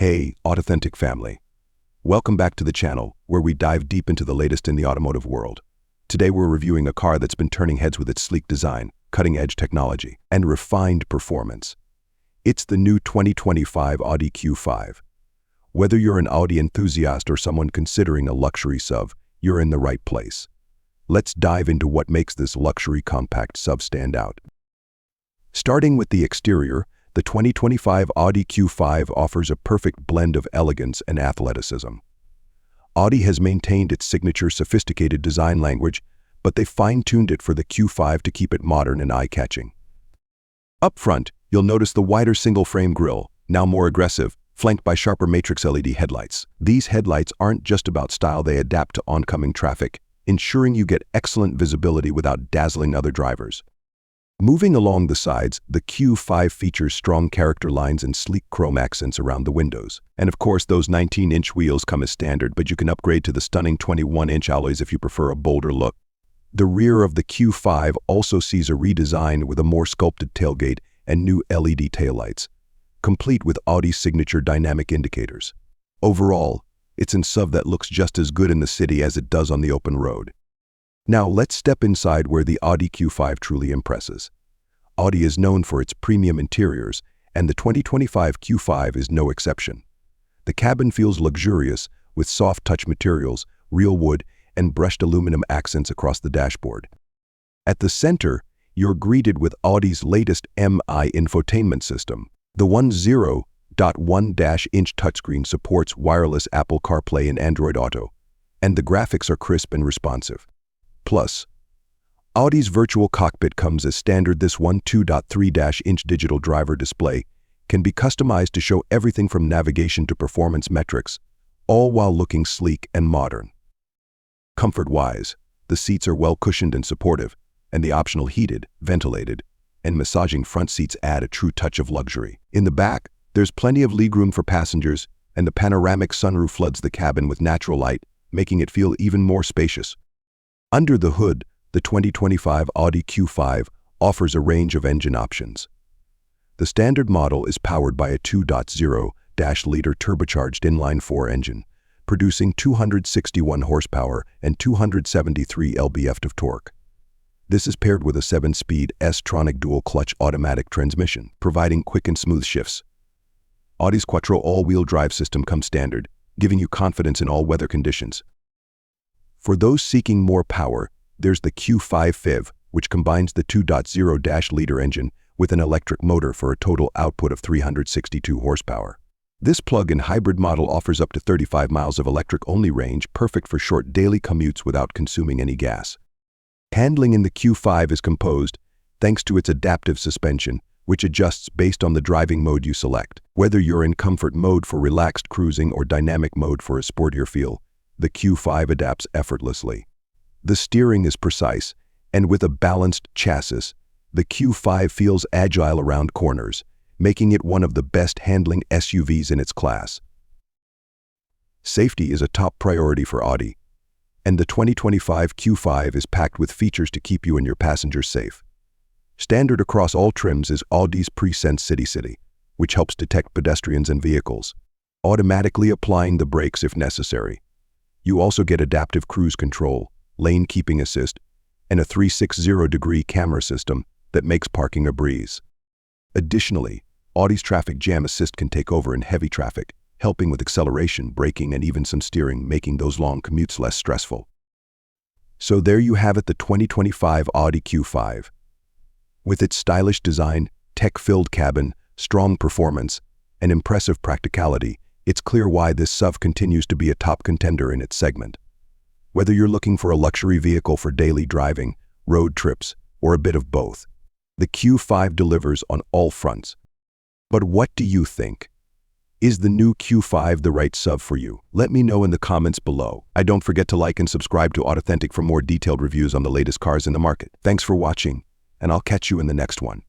Hey, Authentic family. Welcome back to the channel, where we dive deep into the latest in the automotive world. Today we're reviewing a car that's been turning heads with its sleek design, cutting-edge technology, and refined performance. It's the new 2025 Audi Q5. Whether you're an Audi enthusiast or someone considering a luxury SUV, you're in the right place. Let's dive into what makes this luxury compact SUV stand out. Starting with the exterior, the 2025 Audi Q5 offers a perfect blend of elegance and athleticism. Audi has maintained its signature sophisticated design language, but they fine-tuned it for the Q5 to keep it modern and eye-catching. Up front, you'll notice the wider single-frame grille, now more aggressive, flanked by sharper matrix LED headlights. These headlights aren't just about style, they adapt to oncoming traffic, ensuring you get excellent visibility without dazzling other drivers. Moving along the sides, the Q5 features strong character lines and sleek chrome accents around the windows. And of course, those 19-inch wheels come as standard, but you can upgrade to the stunning 21-inch alloys if you prefer a bolder look. The rear of the Q5 also sees a redesign with a more sculpted tailgate and new LED taillights, complete with Audi's signature dynamic indicators. Overall, it's a SUV that looks just as good in the city as it does on the open road. Now let's step inside where the Audi Q5 truly impresses. Audi is known for its premium interiors, and the 2025 Q5 is no exception. The cabin feels luxurious, with soft touch materials, real wood, and brushed aluminum accents across the dashboard. At the center, you're greeted with Audi's latest MI infotainment system. The 10.1-inch touchscreen supports wireless Apple CarPlay and Android Auto, and the graphics are crisp and responsive. Plus, Audi's virtual cockpit comes as standard. This 2.3-inch digital driver display can be customized to show everything from navigation to performance metrics, all while looking sleek and modern. Comfort-wise, the seats are well cushioned and supportive, and the optional heated, ventilated, and massaging front seats add a true touch of luxury. In the back, there's plenty of legroom for passengers, and the panoramic sunroof floods the cabin with natural light, making it feel even more spacious. Under the hood, the 2025 Audi Q5 offers a range of engine options. The standard model is powered by a 2.0-liter turbocharged inline-4 engine, producing 261 horsepower and 273 lb-ft of torque. This is paired with a 7-speed S-tronic dual-clutch automatic transmission, providing quick and smooth shifts. Audi's Quattro all-wheel drive system comes standard, giving you confidence in all weather conditions. For those seeking more power, there's the Q5 FIV, which combines the 2.0-liter engine with an electric motor for a total output of 362 horsepower. This plug-in hybrid model offers up to 35 miles of electric-only range, perfect for short daily commutes without consuming any gas. Handling in the Q5 is composed thanks to its adaptive suspension, which adjusts based on the driving mode you select. Whether you're in comfort mode for relaxed cruising or dynamic mode for a sportier feel, the Q5 adapts effortlessly. The steering is precise, and with a balanced chassis, the Q5 feels agile around corners, making it one of the best handling SUVs in its class. Safety is a top priority for Audi, and the 2025 Q5 is packed with features to keep you and your passengers safe. Standard across all trims is Audi's Pre-Sense City, which helps detect pedestrians and vehicles, automatically applying the brakes if necessary. You also get adaptive cruise control, lane keeping assist, and a 360-degree camera system that makes parking a breeze. Additionally, Audi's Traffic Jam Assist can take over in heavy traffic, helping with acceleration, braking, and even some steering, making those long commutes less stressful. So there you have it, the 2025 Audi Q5. With its stylish design, tech-filled cabin, strong performance, and impressive practicality, it's clear why this SUV continues to be a top contender in its segment. Whether you're looking for a luxury vehicle for daily driving, road trips, or a bit of both, the Q5 delivers on all fronts. But what do you think? Is the new Q5 the right SUV for you? Let me know in the comments below. Don't forget to like and subscribe to Authentic for more detailed reviews on the latest cars in the market. Thanks for watching, and I'll catch you in the next one.